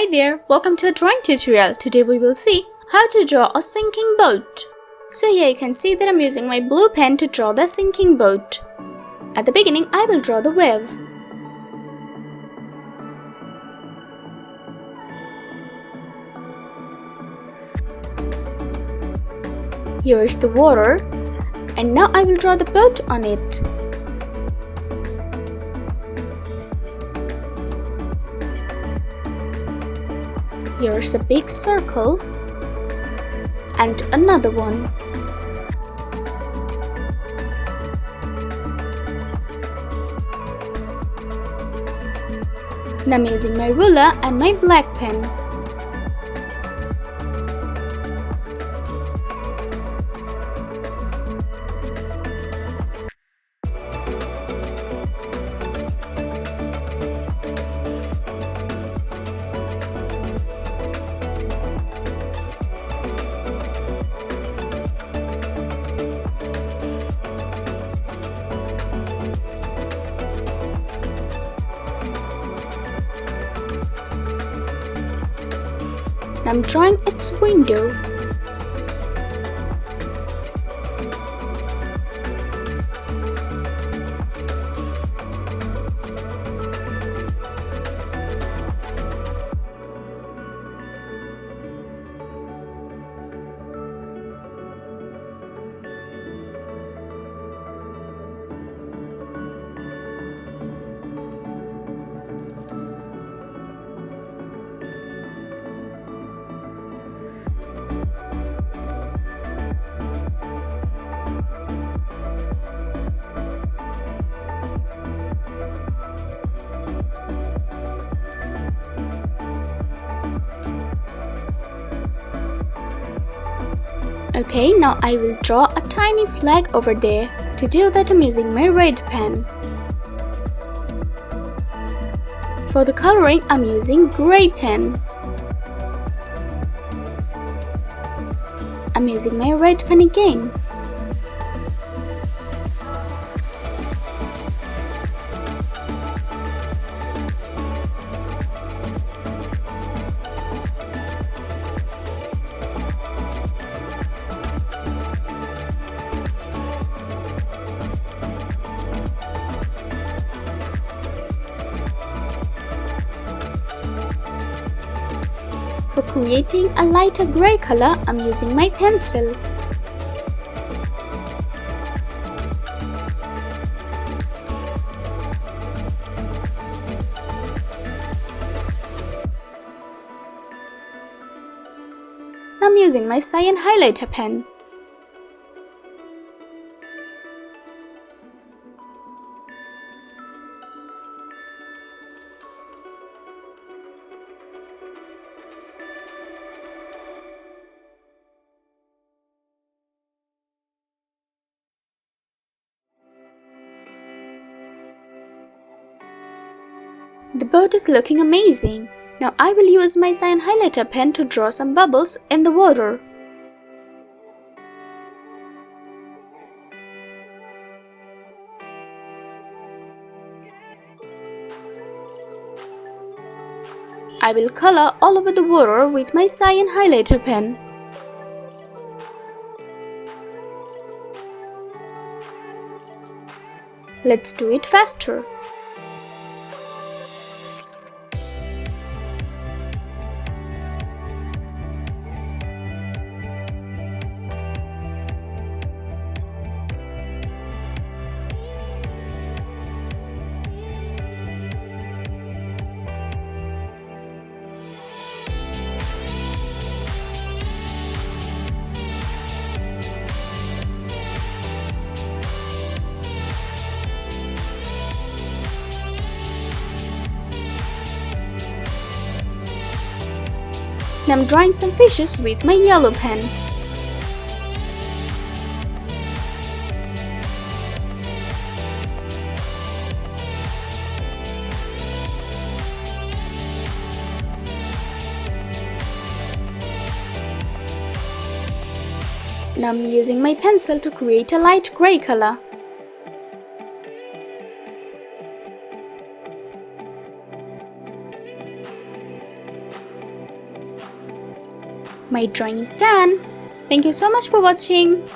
Hi there, welcome to a drawing tutorial. Today we will see how to draw a sinking boat. So here you can see that I'm using my blue pen to draw the sinking boat. At the beginning, I will draw the wave. Here is the water, and now I will draw the boat on it. Here's a big circle and another one. Now I'm using my ruler and my black pen. I'm drawing its window. Okay, now I will draw a tiny flag over there. To do that, I'm using my red pen. For the coloring, I'm using gray pen. I'm using my red pen again. For creating a lighter gray color, I'm using my pencil. I'm using my cyan highlighter pen. The boat is looking amazing. Now I will use my cyan highlighter pen to draw some bubbles in the water. I will color all over the water with my cyan highlighter pen. Let's do it faster. Now I'm drawing some fishes with my yellow pen. Now I'm using my pencil to create a light gray color. My drawing is done. Thank you so much for watching.